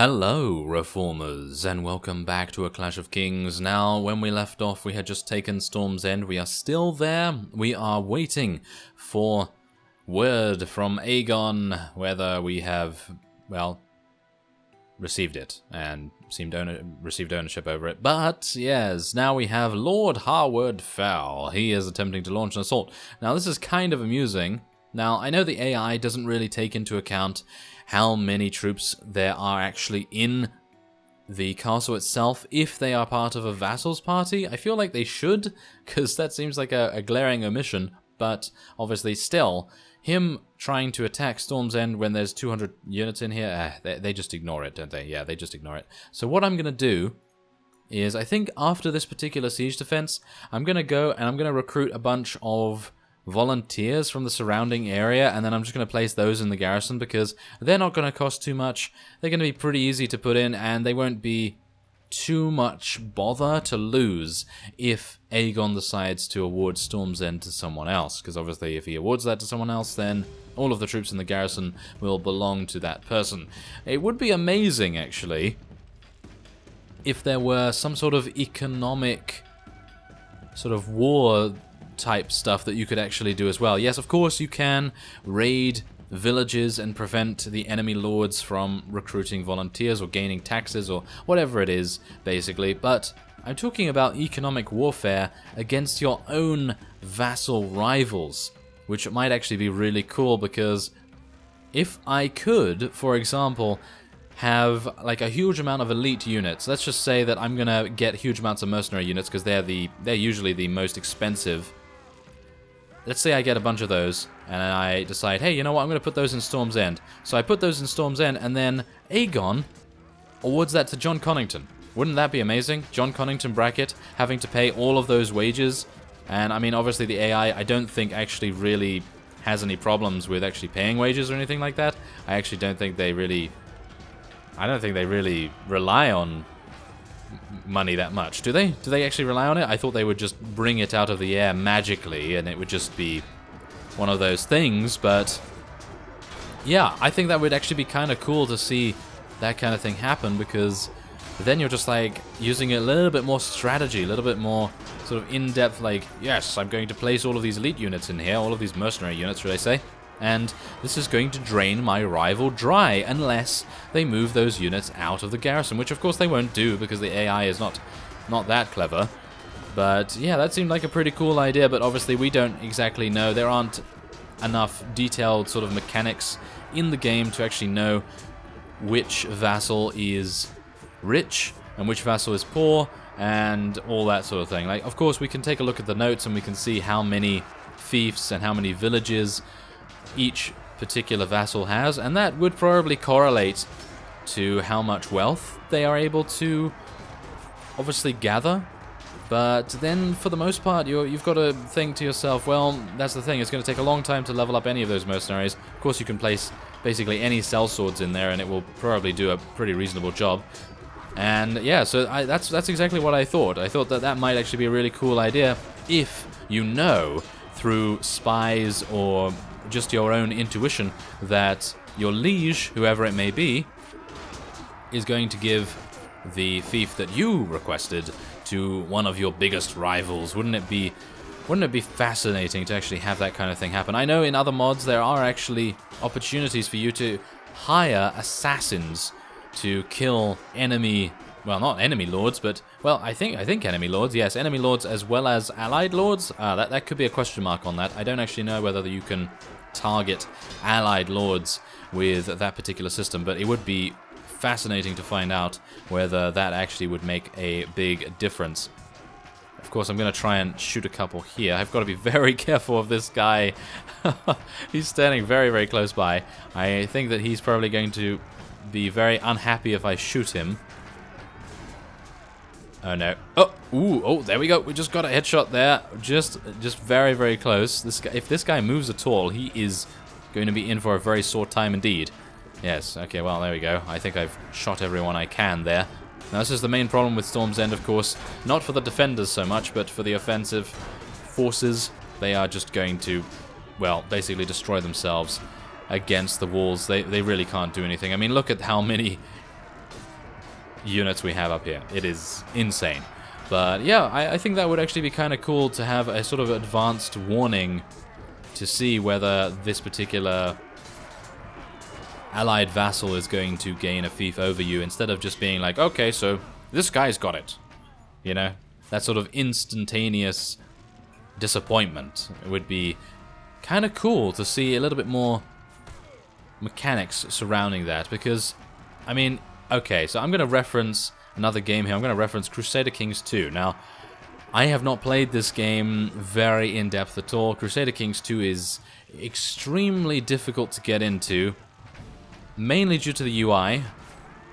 Hello, Reformers, and welcome back to A Clash of Kings. Now, when we left off, we had just taken Storm's End. We are still there. We are waiting for word from Aegon, whether we have, well, received it, and received ownership over it. But, yes, now we have Lord Harward Fell. He is attempting to launch an assault. Now, this is kind of amusing. Now, I know the AI doesn't really take into account how many troops there are actually in the castle itself if they are part of a vassal's party. I feel like they should, because that seems like a glaring omission, but obviously still, him trying to attack Storm's End when there's 200 units in here, they just ignore it, don't they? Yeah, they just ignore it. So what I'm going to do is, I think after this particular siege defense, I'm going to go and I'm going to recruit a bunch of volunteers from the surrounding area, and then I'm just going to place those in the garrison because they're not going to cost too much. They're going to be pretty easy to put in, and they won't be too much bother to lose if Aegon decides to award Storm's End to someone else, because obviously if he awards that to someone else, then all of the troops in the garrison will belong to that person. It would be amazing, actually, if there were some sort of economic sort of war type stuff that you could actually do as well. Yes, of course you can raid villages and prevent the enemy lords from recruiting volunteers or gaining taxes or whatever it is, basically, but I'm talking about economic warfare against your own vassal rivals, which might actually be really cool, because if I could, for example, have like a huge amount of elite units, let's just say that I'm gonna get huge amounts of mercenary units because they're usually the most expensive. Let's say I get a bunch of those, and I decide, hey, you know what, I'm going to put those in Storm's End. So I put those in Storm's End, and then Aegon awards that to John Connington. Wouldn't that be amazing? John Connington bracket, having to pay all of those wages. And, I mean, obviously the AI, I don't think actually really has any problems with actually paying wages or anything like that. I actually don't think they really... I don't think they really rely on money that much. Do they? Do they actually rely on it? I thought they would just bring it out of the air magically and it would just be one of those things, but yeah, I think that would actually be kind of cool to see that kind of thing happen, because then you're just like using a little bit more strategy, a little bit more sort of in-depth, like, yes, I'm going to place all of these elite units in here, all of these mercenary units, should I say, and this is going to drain my rival dry unless they move those units out of the garrison, which of course they won't do because the AI is not that clever. But yeah, that seemed like a pretty cool idea, but obviously we don't exactly know. There aren't enough detailed sort of mechanics in the game to actually know which vassal is rich and which vassal is poor and all that sort of thing. Like, of course we can take a look at the notes and we can see how many fiefs and how many villages each particular vassal has, and that would probably correlate to how much wealth they are able to obviously gather. But then for the most part you've got to think to yourself, well, that's the thing, it's going to take a long time to level up any of those mercenaries. Of course you can place basically any sellswords in there and it will probably do a pretty reasonable job. And yeah, so that's exactly what I thought. I thought that might actually be a really cool idea if you know through spies or just your own intuition that your liege, whoever it may be, is going to give the fief that you requested to one of your biggest rivals. Wouldn't it be fascinating to actually have that kind of thing happen? I know in other mods there are actually opportunities for you to hire assassins to kill enemy, well, not enemy lords, but, well, I think enemy lords, yes, enemy lords as well as allied lords. That could be a question mark on that. I don't actually know whether you can target allied lords with that particular system, but it would be fascinating to find out whether that actually would make a big difference. Of course, I'm going to try and shoot a couple here. I've got to be very careful of this guy. He's standing very, very close by. I think that he's probably going to be very unhappy if I shoot him. Oh no. Oh, ooh, oh, there we go. We just got a headshot there. Just very, very close. This guy, if this guy moves at all, he is going to be in for a very sore time indeed. Yes, okay, well, there we go. I think I've shot everyone I can there. Now, this is the main problem with Storm's End, of course. Not for the defenders so much, but for the offensive forces. They are just going to, well, basically destroy themselves against the walls. They really can't do anything. I mean, look at how many units we have up here. It is insane. But yeah, I think that would actually be kind of cool to have a sort of advanced warning to see whether this particular allied vassal is going to gain a fief over you, instead of just being like, okay, so this guy's got it. You know? That sort of instantaneous disappointment would be kind of cool to see a little bit more mechanics surrounding that, because, I mean, okay, so I'm going to reference another game here. I'm going to reference Crusader Kings 2. Now, I have not played this game very in-depth at all. Crusader Kings 2 is extremely difficult to get into, mainly due to the UI,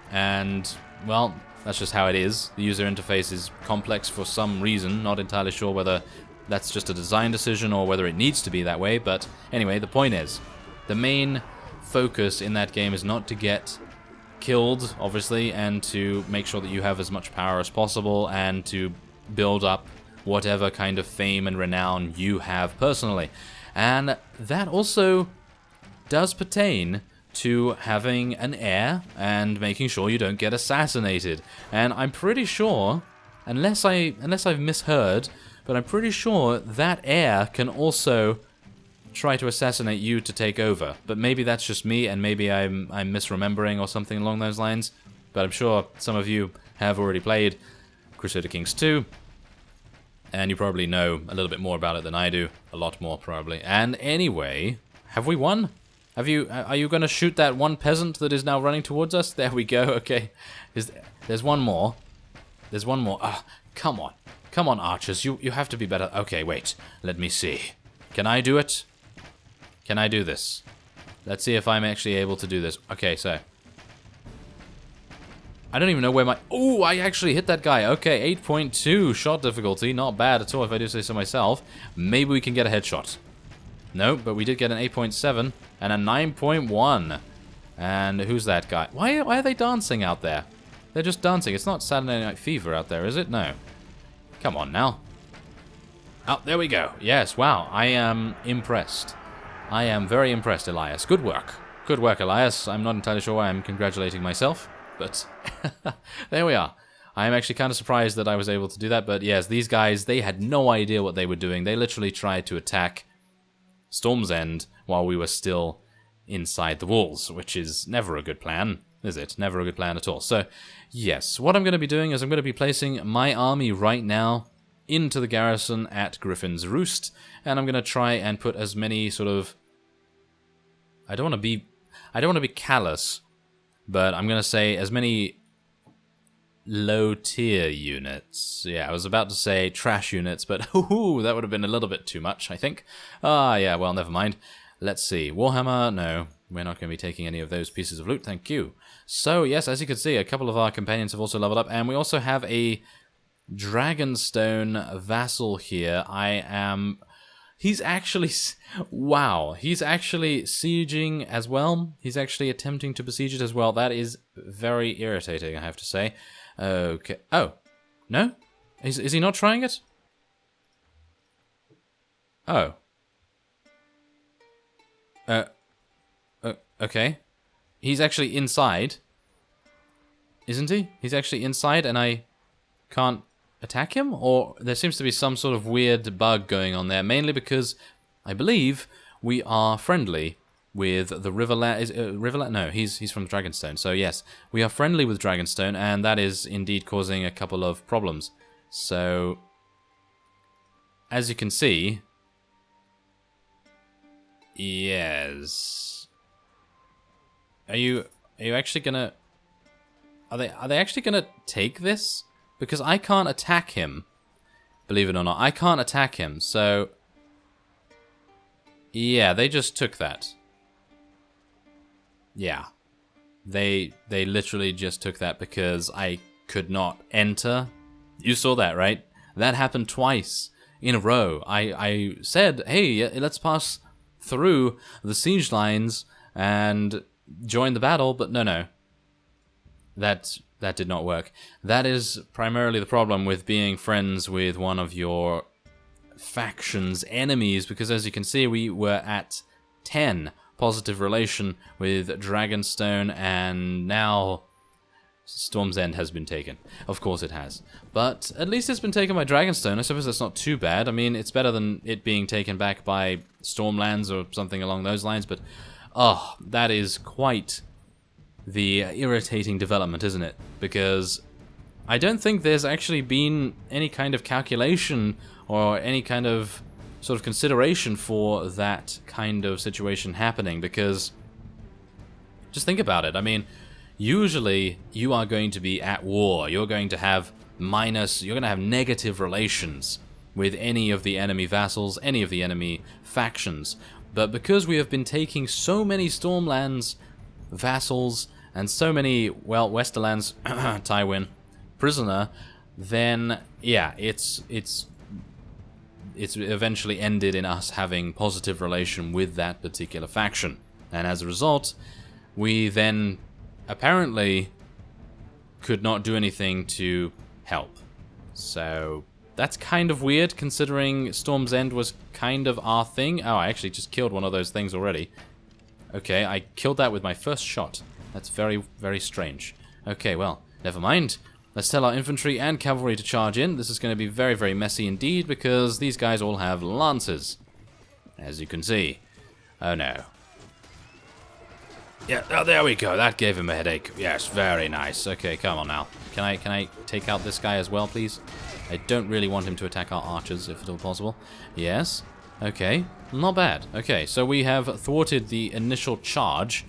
and, well, that's just how it is. The user interface is complex for some reason, not entirely sure whether that's just a design decision or whether it needs to be that way, but anyway, the point is, the main focus in that game is not to get killed, obviously, and to make sure that you have as much power as possible and to build up whatever kind of fame and renown you have personally. And that also does pertain to having an heir and making sure you don't get assassinated. And I'm pretty sure, unless I've misheard, but I'm pretty sure that heir can also try to assassinate you to take over. But maybe that's just me, and maybe I'm misremembering or something along those lines. But I'm sure some of you have already played Crusader Kings 2, and you probably know a little bit more about it than I do. A lot more, probably. And anyway, have we won? Are you going to shoot that one peasant that is now running towards us? There we go, okay. There's one more. There's one more. Ah, come on. Come on, archers. You have to be better. Okay, wait. Let me see. Can I do it? Can I do this? Let's see if I'm actually able to do this. Okay, so. I don't even know where my... Oh, I actually hit that guy. Okay, 8.2 shot difficulty. Not bad at all, if I do say so myself. Maybe we can get a headshot. No, but we did get an 8.7 and a 9.1. And who's that guy? Why are they dancing out there? They're just dancing. It's not Saturday Night Fever out there, is it? No. Come on now. Oh, there we go. Yes, wow. I am impressed. I am very impressed, Elias. Good work. Good work, Elias. I'm not entirely sure why I'm congratulating myself, but there we are. I'm actually kind of surprised that I was able to do that, but yes, these guys, they had no idea what they were doing. They literally tried to attack Storm's End while we were still inside the walls, which is never a good plan, is it? Never a good plan at all. So, yes, what I'm going to be doing is I'm going to be placing my army right now into the garrison at Griffin's Roost, and I'm going to try and put as many sort of... I don't want to be callous, but I'm going to say as many low-tier units. Yeah, I was about to say trash units, but ooh, that would have been a little bit too much, I think. Ah, yeah, well, never mind. Let's see. Warhammer, no. We're not going to be taking any of those pieces of loot, thank you. So, yes, as you can see, a couple of our companions have also leveled up, and we also have a Dragonstone vassal here. He's actually... Wow. He's actually sieging as well. He's actually attempting to besiege it as well. That is very irritating, I have to say. Okay. Oh. No? Is he not trying it? Oh. Okay. He's actually inside. Isn't he? He's actually inside and I can't attack him? Or there seems to be some sort of weird bug going on there, mainly because I believe we are friendly with the Riverland. Is Riverland? No, he's from Dragonstone. So yes, we are friendly with Dragonstone, and that is indeed causing a couple of problems. So as you can see, yes. Are you actually gonna? Are they actually gonna take this? Because I can't attack him, believe it or not. I can't attack him, so... Yeah, they just took that. Yeah. They literally just took that because I could not enter. You saw that, right? That happened twice in a row. I said, hey, let's pass through the siege lines and join the battle, but no. That did not work. That is primarily the problem with being friends with one of your faction's enemies, because as you can see, we were at 10 positive relation with Dragonstone, and now Storm's End has been taken. Of course it has. But at least it's been taken by Dragonstone. I suppose that's not too bad. I mean, it's better than it being taken back by Stormlands or something along those lines, but oh, that is quite the irritating development, isn't it? Because I don't think there's actually been any kind of calculation or any kind of sort of consideration for that kind of situation happening, because just think about it. I mean, usually you are going to be at war. You're going to have negative relations with any of the enemy vassals, any of the enemy factions. But because we have been taking so many Stormlands vassals and so many, well, Westerlands, Tywin, prisoner, then yeah, it's eventually ended in us having positive relation with that particular faction. And as a result, we then apparently could not do anything to help. So that's kind of weird, considering Storm's End was kind of our thing. Oh, I actually just killed one of those things already. Okay, I killed that with my first shot. That's very, very strange. Okay, well, never mind. Let's tell our infantry and cavalry to charge in. This is going to be very, very messy indeed, because these guys all have lances, as you can see. Oh no. Yeah, oh, there we go. That gave him a headache. Yes, very nice. Okay, come on now. Can I take out this guy as well, please? I don't really want him to attack our archers, if at all possible. Yes. Okay. Not bad. Okay, so we have thwarted the initial charge,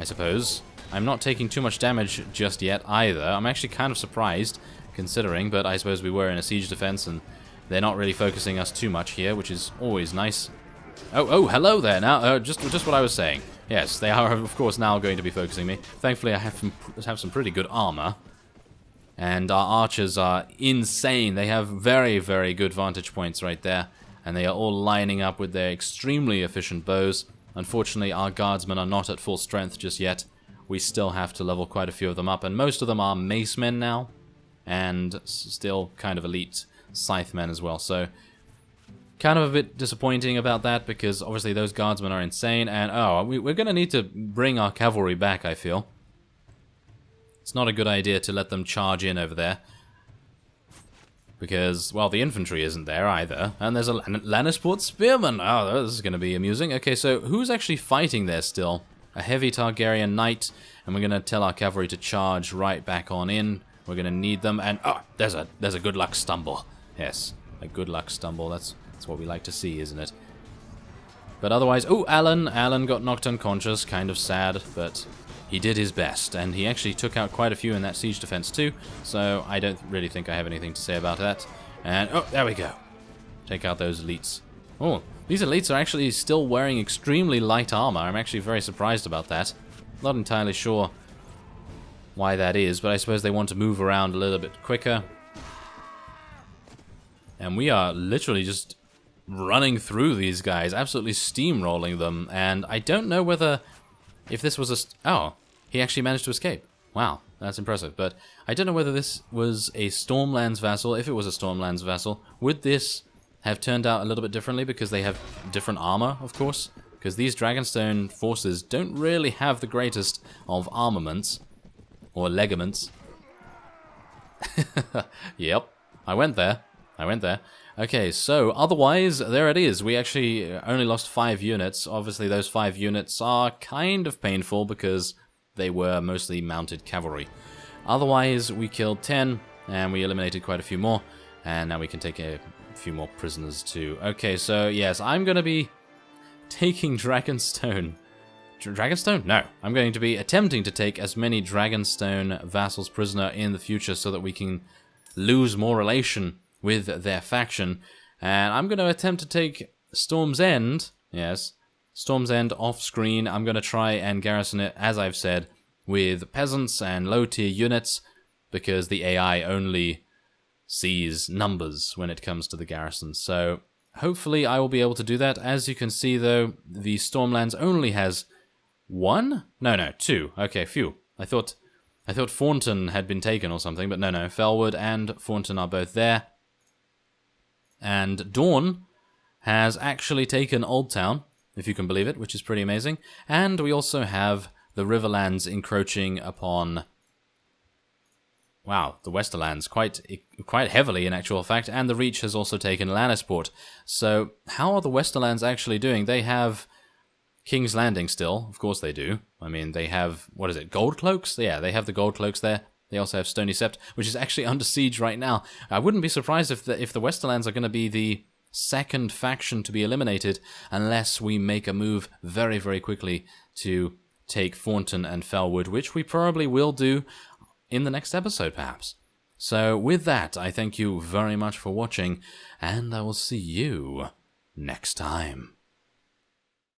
I suppose. I'm not taking too much damage just yet either. I'm actually kind of surprised, considering, but I suppose we were in a siege defense, and they're not really focusing us too much here, which is always nice. Oh, hello there. Now, just what I was saying. Yes, they are, of course, now going to be focusing me. Thankfully, I have some pretty good armor. And our archers are insane. They have very, very good vantage points right there. And they are all lining up with their extremely efficient bows. Unfortunately, our guardsmen are not at full strength just yet. We still have to level quite a few of them up. And most of them are macemen now. And still kind of elite scythemen as well. So kind of a bit disappointing about that, because obviously those guardsmen are insane, and oh, we're going to need to bring our cavalry back, I feel. It's not a good idea to let them charge in over there, because, well, the infantry isn't there either, and there's a Lannisport spearman. Oh, this is going to be amusing. Okay, so who's actually fighting there still? A heavy Targaryen knight, and we're going to tell our cavalry to charge right back on in. We're going to need them, and oh, there's a good luck stumble. Yes, a good luck stumble. That's what we like to see, isn't it? But otherwise, oh, Alan got knocked unconscious, kind of sad, but he did his best, and he actually took out quite a few in that siege defense too, so I don't really think I have anything to say about that. And, oh, there we go. Take out those elites. Oh, these elites are actually still wearing extremely light armor. I'm actually very surprised about that. Not entirely sure why that is, but I suppose they want to move around a little bit quicker. And we are literally just running through these guys, absolutely steamrolling them, and I don't know whether, if this was oh, he actually managed to escape. Wow, that's impressive, but I don't know whether this was a Stormlands vassal. If it was a Stormlands vassal, would this have turned out a little bit differently, because they have different armor, of course, because these Dragonstone forces don't really have the greatest of armaments, or legaments. Yep, I went there. Okay, so otherwise, there it is. We actually only lost 5 units. Obviously, those 5 units are kind of painful because they were mostly mounted cavalry. Otherwise, we killed 10, and we eliminated quite a few more. And now we can take a few more prisoners too. Okay, so yes, I'm going to be taking Dragonstone. Dragonstone? No. I'm going to be attempting to take as many Dragonstone vassals prisoner in the future so that we can lose more relation with their faction, and I'm going to attempt to take Storm's End, yes, Storm's End off screen. I'm going to try and garrison it, as I've said, with peasants and low tier units, because the AI only sees numbers when it comes to the garrison. So hopefully I will be able to do that. As you can see though, the Stormlands only has 1? No, 2. Okay, phew. I thought Thornton had been taken or something, but no, Felwood and Thornton are both there. And Dawn has actually taken Old Town, if you can believe it, which is pretty amazing. And we also have the Riverlands encroaching upon wow, the Westerlands quite heavily in actual fact, and the Reach has also taken Lannisport. So how are the Westerlands actually doing? They have King's Landing still, of course they do. I mean, they have, what is it, Gold Cloaks? Yeah, they have the Gold Cloaks there. They also have Stony Sept, which is actually under siege right now. I wouldn't be surprised if the Westerlands are going to be the second faction to be eliminated, unless we make a move very, very quickly to take Thornton and Felwood, which we probably will do in the next episode, perhaps. So with that, I thank you very much for watching, and I will see you next time.